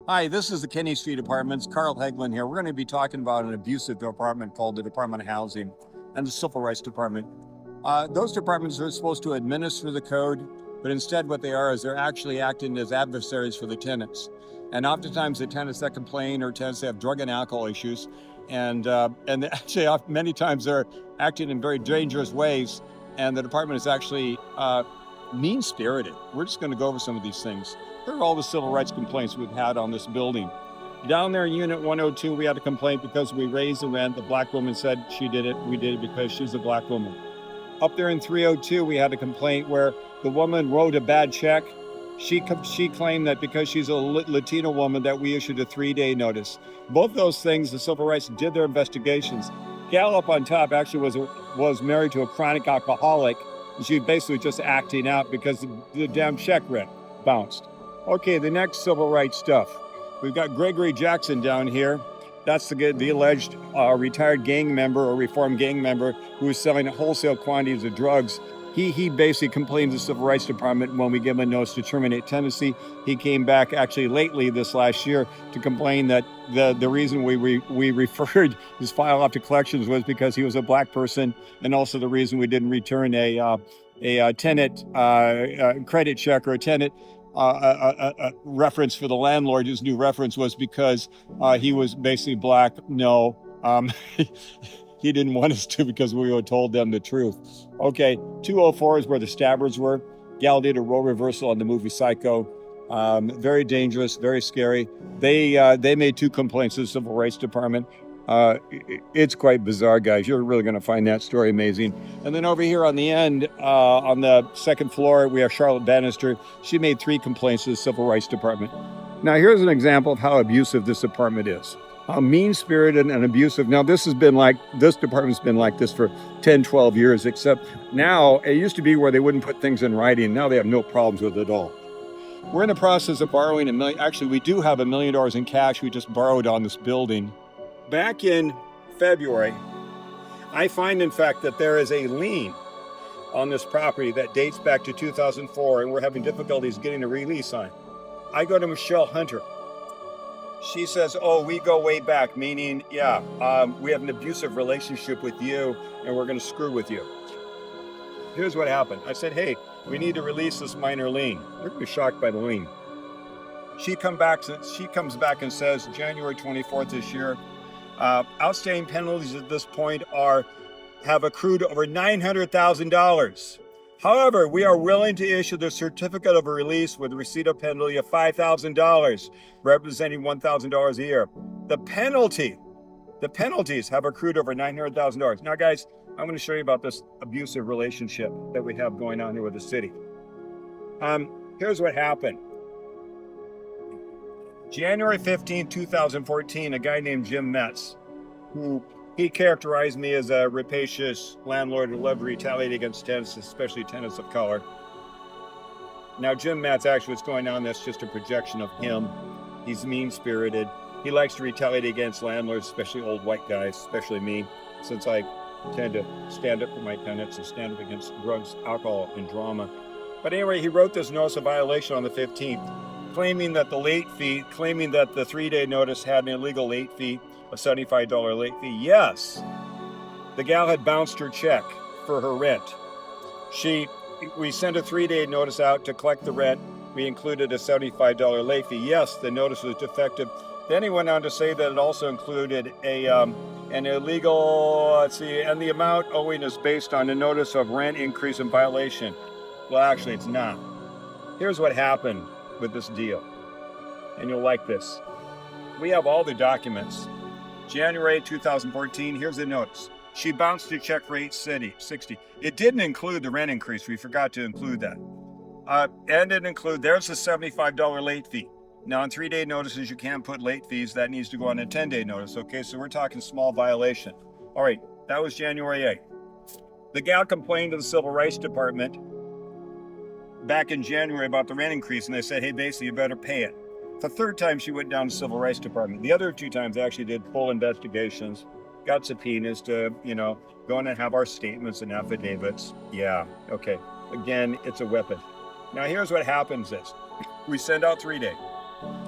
Hi, this is the Kenny Street Apartments. Carl Hagelin here. We're going to be talking about an abusive department called the Department of Housing and the Civil Rights Department. Those departments are supposed to administer the code, but instead what they are is they're actually acting as adversaries for the tenants. And oftentimes the tenants that complain are tenants that have drug and alcohol issues. And actually many times they're acting in very dangerous ways. And the department is actually mean-spirited. We're just going to go over some of these things. Here are all the civil rights complaints we've had on this building. Down there in Unit 102, we had a complaint because we raised the rent. The black woman said she did it. We did it because she's a black woman. Up there in 302, we had a complaint where the woman wrote a bad check. She claimed that because she's a Latino woman that we issued a 3-day notice. Both those things, the civil rights did their investigations. Gal up on top actually was married to a chronic alcoholic. She basically just acting out because the damn check rent bounced. Okay, the next civil rights stuff. We've got Gregory Jackson down here. That's the alleged retired gang member or reformed gang member who was selling wholesale quantities of drugs. He basically complained to the Civil Rights Department when we gave him a notice to terminate tenancy. He came back actually lately this last year to complain that the reason we referred his file off to collections was because he was a black person, and also the reason we didn't return a tenant credit check or a tenant reference for the landlord. His new reference was because he was basically black. No, he didn't want us to because we had told them the truth. Okay, 204 is where the stabbers were. Gal did a role reversal on the movie Psycho. Very dangerous, very scary. They made 2 complaints to the Civil Rights Department. It's quite bizarre, guys. You're really going to find that story amazing. And then over here on the end, on the second floor, we have Charlotte Bannister. She made 3 complaints to the Civil Rights Department. Now, here's an example of how abusive this department is. How mean-spirited and abusive. Now, this department's been like this for 10, 12 years, except now it used to be where they wouldn't put things in writing. Now they have no problems with it at all. We're in the process of borrowing $1 million. Actually, we do have $1 million in cash we just borrowed on this building. Back in February, I find, in fact, that there is a lien on this property that dates back to 2004, and we're having difficulties getting a release on it. I go to Michelle Hunter. She says, oh, we go way back, meaning, yeah, we have an abusive relationship with you, and we're going to screw with you. Here's what happened. I said, hey, we need to release this minor lien. They're going to be shocked by the lien. She comes back and says, January 24th this year, outstanding penalties at this point have accrued over $900,000. However, we are willing to issue the certificate of a release with receipt of penalty of $5,000, representing $1,000 a year. The penalties have accrued over $900,000. Now, guys, I'm going to show you about this abusive relationship that we have going on here with the city. Here's what happened. January 15, 2014, a guy named Jim Metz, who he characterized me as a rapacious landlord who loved to retaliate against tenants, especially tenants of color. Now, Jim Metz, actually, what's going on, that's just a projection of him. He's mean-spirited. He likes to retaliate against landlords, especially old white guys, especially me, since I tend to stand up for my tenants and stand up against drugs, alcohol, and drama. But anyway, he wrote this notice of violation on the 15th, claiming that the 3-day notice had an illegal late fee, a $75 late fee. Yes, the gal had bounced her check for her rent. We sent a 3-day notice out to collect the rent. We included a $75 late fee. Yes, the notice was defective. Then he went on to say that it also included an illegal, and the amount owing is based on a notice of rent increase in violation. Well, actually, it's not. Here's what happened with this deal, and you'll like this. We have all the documents. January 2014, here's the notice. She bounced a check for $860. It didn't include the rent increase. We forgot to include that. And it include, there's a $75 late fee. Now, on 3-day notices, you can't put late fees. That needs to go on a 10-day notice. Okay, so we're talking small violation. All right, that was January 8th. The gal complained to the Civil Rights Department back in January about the rent increase, and they said, hey, basically, you better pay it. The 3rd time she went down to the Civil Rights Department. The other 2 times they actually did full investigations, got subpoenas to, go in and have our statements and affidavits. Yeah, okay. Again, it's a weapon. Now, here's what happens is we send out 3-day.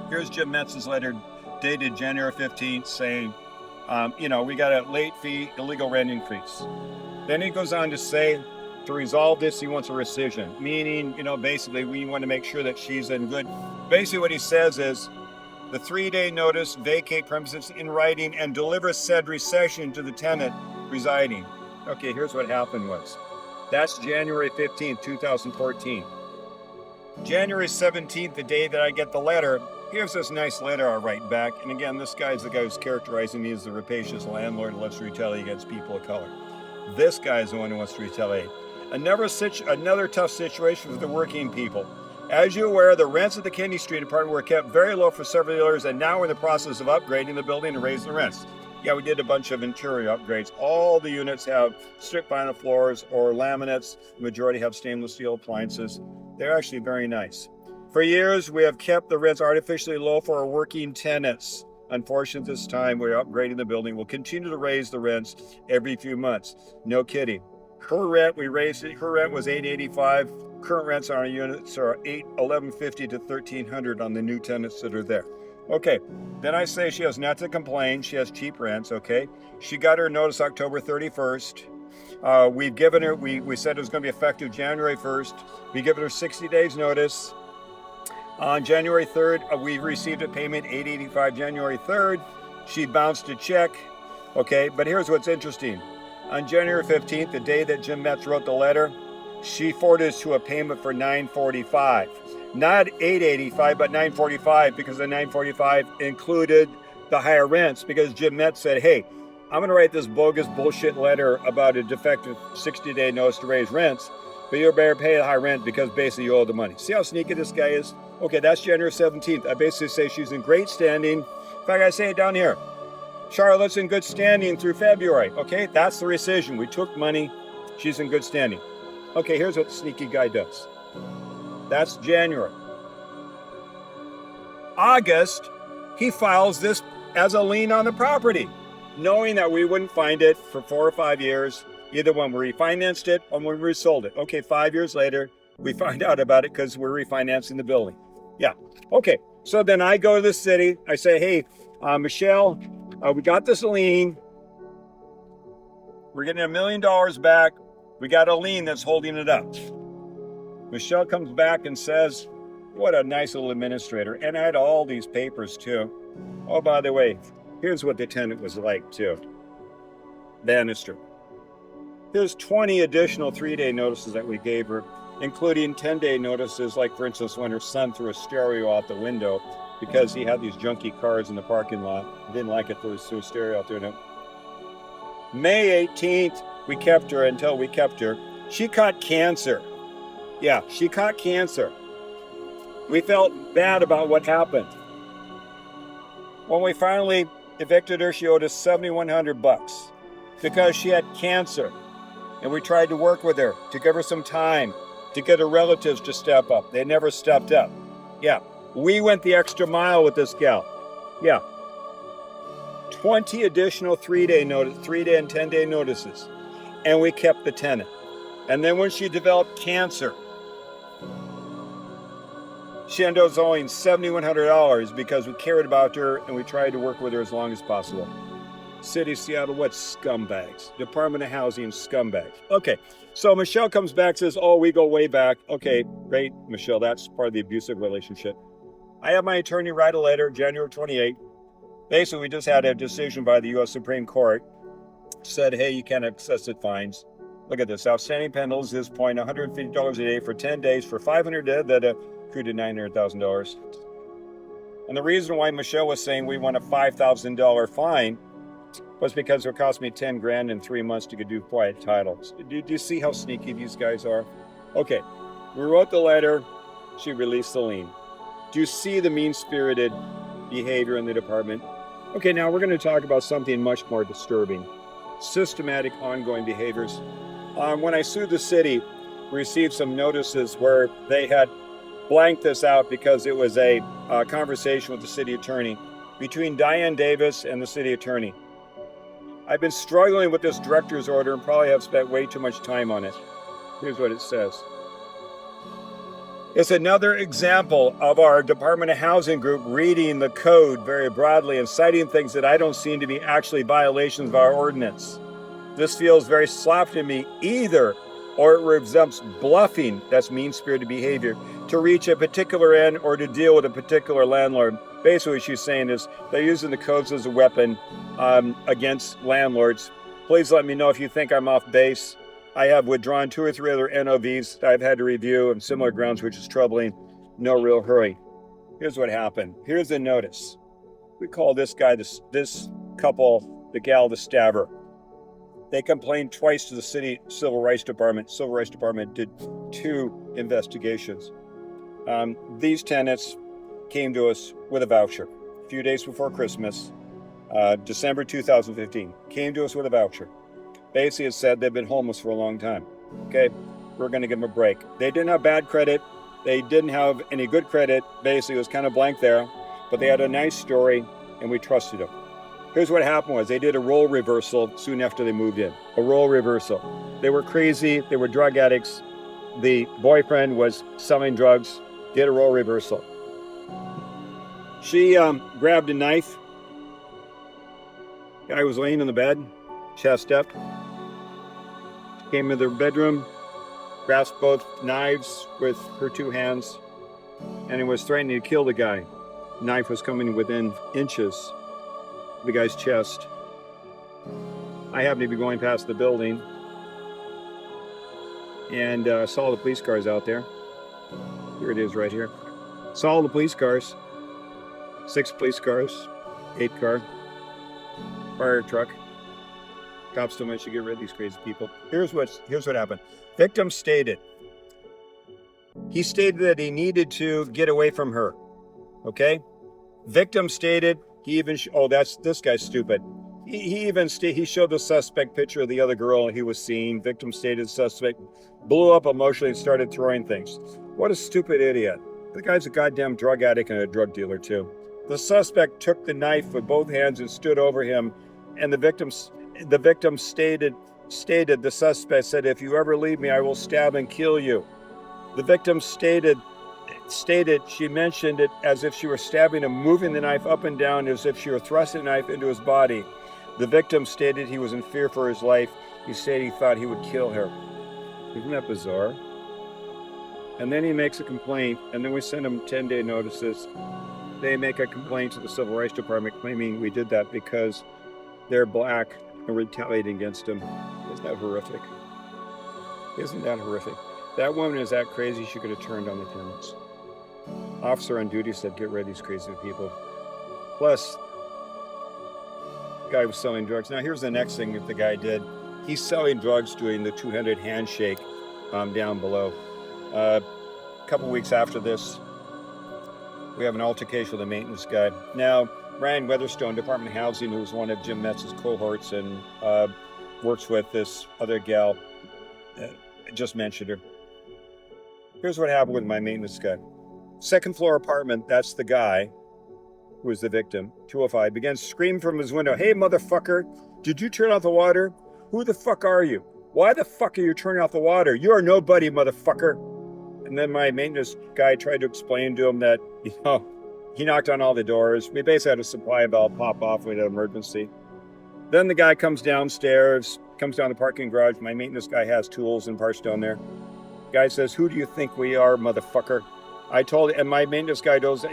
Here's Jim Metz's letter dated January 15th saying, we got a late fee illegal rent increase. Then he goes on to say, to resolve this, he wants a rescission, meaning, basically we want to make sure that she's in good. Basically what he says is, the 3-day notice, vacate premises in writing and deliver said rescission to the tenant residing. Okay, here's what happened was. That's January 15th, 2014. January 17th, the day that I get the letter, here's this nice letter I write back. And again, this guy's the guy who's characterizing me as the rapacious landlord who loves to retaliate against people of color. This guy's the one who wants to retaliate. Another tough situation for the working people. As you're aware, the rents at the Kennedy Street apartment were kept very low for several years, and now we're in the process of upgrading the building and raising the rents. Yeah, we did a bunch of interior upgrades. All the units have strip vinyl floors or laminates. The majority have stainless steel appliances. They're actually very nice. For years, we have kept the rents artificially low for our working tenants. Unfortunately, this time we're upgrading the building. We'll continue to raise the rents every few months. No kidding. Her rent, we raised it. Her rent was $885. Current rents on our units are $1150 to $1,300 on the new tenants that are there. Okay, then I say she has not to complain. She has cheap rents, okay? She got her notice October 31st. We've given her, we said it was going to be effective January 1st. We given her 60 days notice. On January 3rd, we received a payment, $885 January 3rd. She bounced a check, okay? But here's what's interesting. On January 15th, the day that Jim Metz wrote the letter, she forwarded us to a payment for $945. Not $885, but $945, because the $945 included the higher rents, because Jim Metz said, hey, I'm going to write this bogus bullshit letter about a defective 60-day notice to raise rents, but you better pay the high rent because basically you owe the money. See how sneaky this guy is? Okay, that's January 17th. I basically say she's in great standing. In fact, I say it down here. Charlotte's in good standing through February. Okay, that's the rescission. We took money. She's in good standing. Okay, here's what the sneaky guy does. That's January. August, he files this as a lien on the property, knowing that we wouldn't find it for 4 or 5 years, either when we refinanced it or when we resold it. Okay, 5 years later, we find out about it because we're refinancing the building. Yeah, okay. So then I go to the city. I say, hey, Michelle, we got this lien. We're getting $1 million back. We got a lien that's holding it up. Michelle comes back and says, what a nice little administrator. And I had all these papers too. Oh, by the way, here's what the tenant was like too. Bannister. There's 20 additional 3-day notices that we gave her, including 10-day notices, like for instance, when her son threw a stereo out the window because he had these junky cars in the parking lot. Didn't like it, threw a stereo out there. No. May 18th, we kept her until we kept her. She caught cancer. Yeah, she caught cancer. We felt bad about what happened. When we finally evicted her, she owed us $7,100 because she had cancer. And we tried to work with her to give her some time, to get her relatives to step up. They never stepped up. Yeah, we went the extra mile with this gal. Yeah. 20 additional 3-day and 10-day notices. And we kept the tenant. And then when she developed cancer, she ended up owing $7,100 because we cared about her and we tried to work with her as long as possible. City of Seattle, what scumbags? Department of Housing scumbags. Okay, so Michelle comes back, says, oh, we go way back. Okay, great, Michelle, that's part of the abusive relationship. I have my attorney write a letter, January 28th. Basically, we just had a decision by the U.S. Supreme Court. Said, hey, you can't have excessive fines. Look at this. Outstanding penalties at this point, $150 a day for 10 days for 500 dead that accrued to $900,000. And the reason why Michelle was saying we want a $5,000 fine was because it cost me $10,000 in 3 months to do quiet titles. Do you see how sneaky these guys are? Okay, we wrote the letter. She released the lien. Do you see the mean-spirited behavior in the department? Okay, now we're going to talk about something much more disturbing. Systematic ongoing behaviors. When I sued the city, we received some notices where they had blanked this out because it was a conversation with the city attorney between Diane Davis and the city attorney. I've been struggling with this director's order and probably have spent way too much time on it. Here's what it says. It's another example of our Department of Housing group reading the code very broadly and citing things that I don't seem to be actually violations of our ordinance. This feels very sloppy to me either, or it resembles bluffing, that's mean-spirited behavior, to reach a particular end or to deal with a particular landlord. Basically what she's saying is they're using the codes as a weapon against landlords. Please let me know if you think I'm off base. I have withdrawn 2 or 3 other NOVs that I've had to review on similar grounds, which is troubling. No real hurry. Here's what happened. Here's the notice. We call this guy, this couple, the gal, the stabber. They complained twice to the city civil rights department. Civil rights department did 2 investigations. These tenants came to us with a voucher a few days before Christmas, December 2015. Came to us with a voucher. Basically, it said they've been homeless for a long time. Okay, we're going to give them a break. They didn't have bad credit. They didn't have any good credit. Basically, it was kind of blank there. But they had a nice story, and we trusted them. Here's what happened was they did a role reversal soon after they moved in. A role reversal. They were crazy. They were drug addicts. The boyfriend was selling drugs. Did a role reversal. She grabbed a knife. Guy was laying in the bed, chest up. Came into their bedroom, grasped both knives with her 2 hands, and it was threatening to kill the guy. Knife was coming within inches of the guy's chest. I happened to be going past the building and saw the police cars out there. Here it is right here. Saw the police cars. 6 police cars, 8 car, fire truck. Cops told me I should get rid of these crazy people. Here's what happened. Victim stated. He stated that he needed to get away from her. Okay? Victim stated he even this guy's stupid. He showed the suspect picture of the other girl he was seeing. Victim stated suspect blew up emotionally and started throwing things. What a stupid idiot. The guy's a goddamn drug addict and a drug dealer too. The suspect took the knife with both hands and stood over him, and the victim stated the suspect said, "If you ever leave me, I will stab and kill you." The victim stated she mentioned it as if she were stabbing him, moving the knife up and down as if she were thrusting the knife into his body. The victim stated he was in fear for his life. He said he thought he would kill her. Isn't that bizarre? And then he makes a complaint, and then we send him 10-day notices. They make a complaint to the Civil Rights Department claiming we did that because they're black and retaliating against him. Isn't that horrific? Isn't that horrific? That woman is that crazy she could have turned on the tenants. Officer on duty said, get rid of these crazy people. Plus, the guy was selling drugs. Now here's the next thing that the guy did. He's selling drugs doing the 200 handshake down below. A couple weeks after this, we have an altercation with a maintenance guy. Now, Ryan Weatherstone, Department of Housing, who's one of Jim Metz's cohorts and works with this other gal, just mentioned her. Here's what happened with my maintenance guy. Second floor apartment, that's the guy who was the victim, 205, began screaming from his window, "Hey, motherfucker, did you turn off the water? Who the fuck are you? Why the fuck are you turning off the water? You are nobody, motherfucker." And then my maintenance guy tried to explain to him that, he knocked on all the doors. We basically had a supply valve pop off. We had an emergency. Then the guy comes downstairs, comes down the parking garage. My maintenance guy has tools and parts down there. Guy says, "Who do you think we are, motherfucker?" And my maintenance guy goes,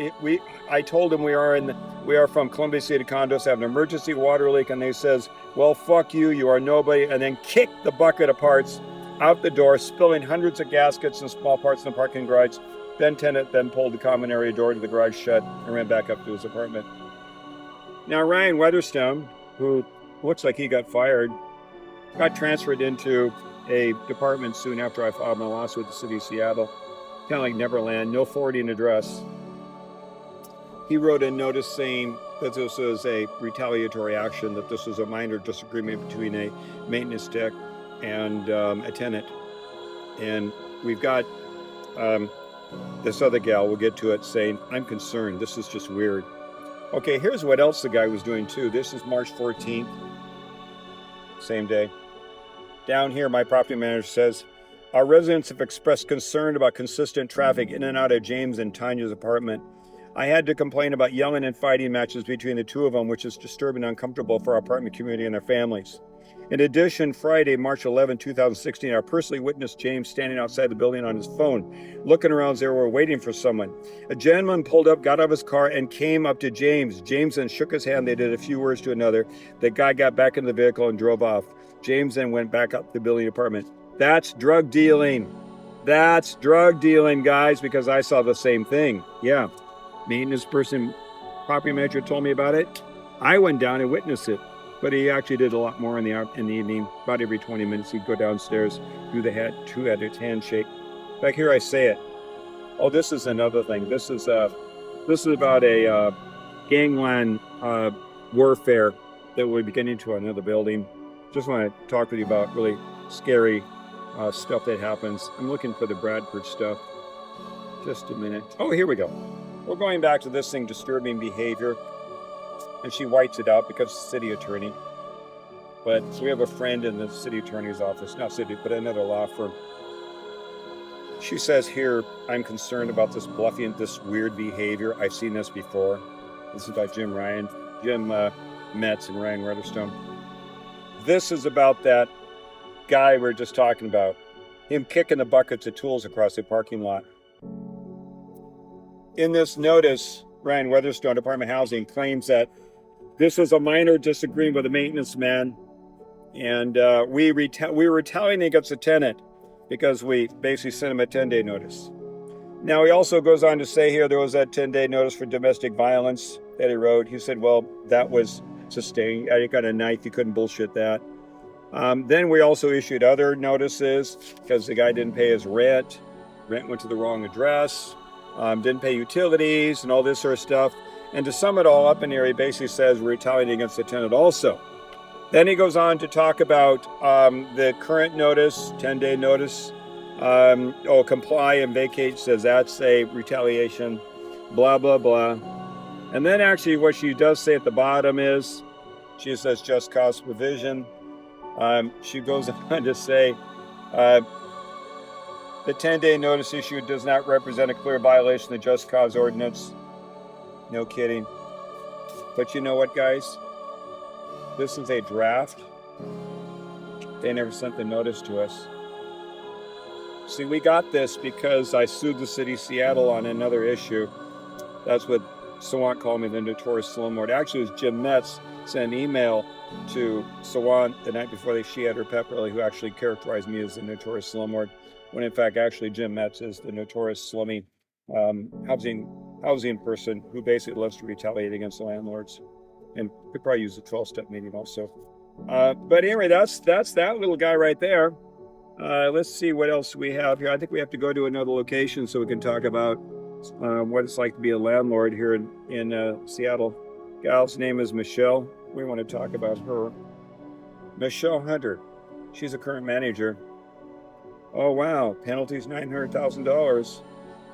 I told him we are from Columbia City Condos, have an emergency water leak, and he says, "Well, fuck you, you are nobody," and then kicked the bucket of parts out the door, spilling hundreds of gaskets and small parts in the parking garage. Tenant pulled the common area door to the garage shut and ran back up to his apartment. Now Ryan Weatherstone, who looks like he got fired, got transferred into a department soon after I filed my lawsuit with the city of Seattle, kind of like Neverland, no forwarding address. He wrote a notice saying that this was a retaliatory action, that this was a minor disagreement between a maintenance tech and a tenant. And we've got this other gal, we'll get to it, saying, "I'm concerned, this is just weird." Okay, here's what else the guy was doing too. This is March 14th, same day. Down here, my property manager says, Our residents have expressed concern about consistent traffic in and out of James and Tanya's apartment. I had to complain about yelling and fighting matches between the two of them, which is disturbing and uncomfortable for our apartment community and their families. In addition, Friday, March 11, 2016, I personally witnessed James standing outside the building on his phone, looking around as they were waiting for someone. A gentleman pulled up, got out of his car, and came up to James. James then shook his hand. They did a few words to another. The guy got back in the vehicle and drove off. James then went back up the building apartment. That's drug dealing. That's drug dealing, guys, because I saw the same thing. Yeah. Maintenance person, property manager told me about it. I went down and witnessed it, but he actually did a lot more in the evening. About every 20 minutes, he'd go downstairs, do the two-headed handshake. Back here, I say it. Oh, this is another thing. This is about a gangland warfare that we'll be getting into another building. Just want to talk with you about really scary stuff that happens. I'm looking for the Bradford stuff. Just a minute. Oh, here we go. We're going back to this thing, disturbing behavior. And she whites it out because city attorney. But we have a friend in the city attorney's office, not city, but another law firm. She says here, I'm concerned about this bluffing, this weird behavior. I've seen this before. This is by Jim Metz and Ryan Weatherstone. This is about that guy we were just talking about. Him kicking the buckets of tools across the parking lot. In this notice, Ryan Weatherstone, Department of Housing, claims that this was a minor disagreement with a maintenance man, and we were retaliating against the tenant because we basically sent him a 10-day notice. Now, he also goes on to say here there was that 10-day notice for domestic violence that he wrote. He said, well, that was sustained. You got a knife. You couldn't bullshit that. Then we also issued other notices because the guy didn't pay his rent. Rent went to the wrong address. Didn't pay utilities and all this sort of stuff. And to sum it all up in here, he basically says we're retaliating against the tenant also. Then he goes on to talk about the current notice, 10-day notice. Comply and vacate, says that's a retaliation, blah, blah, blah. And then actually what she does say at the bottom is, she says just cause provision. She goes on to say, the 10-day notice issue does not represent a clear violation of the just cause ordinance. No kidding. But you know what, guys? This is a draft. They never sent the notice to us. See, we got this because I sued the city of Seattle on another issue. That's what Sawant called me, the notorious slumlord. Actually, it was Jim Metz sent an email to Sawant the night before she had her pep rally, who actually characterized me as the notorious slumlord, when in fact, actually, Jim Metz is the notorious slummy housing person who basically loves to retaliate against the landlords, and could probably use the 12-step meeting also. But anyway, that's that little guy right there. Let's see what else we have here. I think we have to go to another location so we can talk about what it's like to be a landlord here in Seattle. Gal's name is Michelle. We want to talk about her. Michelle Hunter. She's a current manager. Oh wow, penalty's $900,000.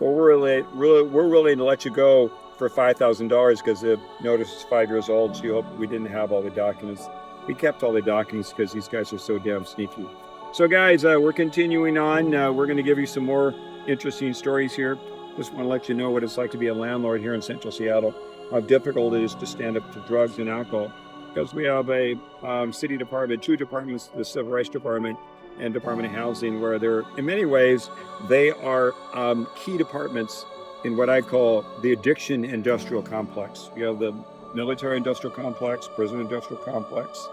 Well, we're willing to let you go for $5,000 because the notice is 5 years old. So you hope we didn't have all the documents. We kept all the documents because these guys are so damn sneaky. So guys, we're continuing on. We're going to give you some more interesting stories here. Just want to let you know what it's like to be a landlord here in Central Seattle. How difficult it is to stand up to drugs and alcohol. Because we have a city department, two departments, the Civil Rights Department and Department of Housing, where they're, in many ways, they are key departments in what I call the addiction industrial complex. You have the military industrial complex, prison industrial complex,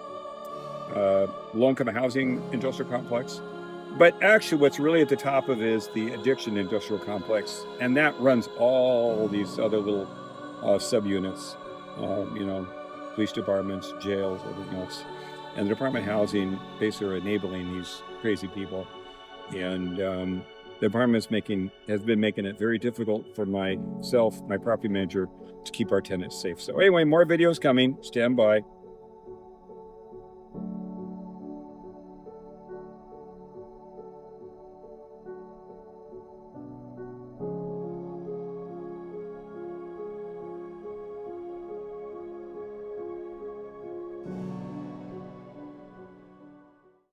low-income housing industrial complex. But actually what's really at the top of it is the addiction industrial complex. And that runs all these other little subunits, police departments, jails, everything else. And the Department of Housing basically are enabling these crazy people. And the department has been making it very difficult for myself, my property manager, to keep our tenants safe. So anyway, more videos coming. Stand by.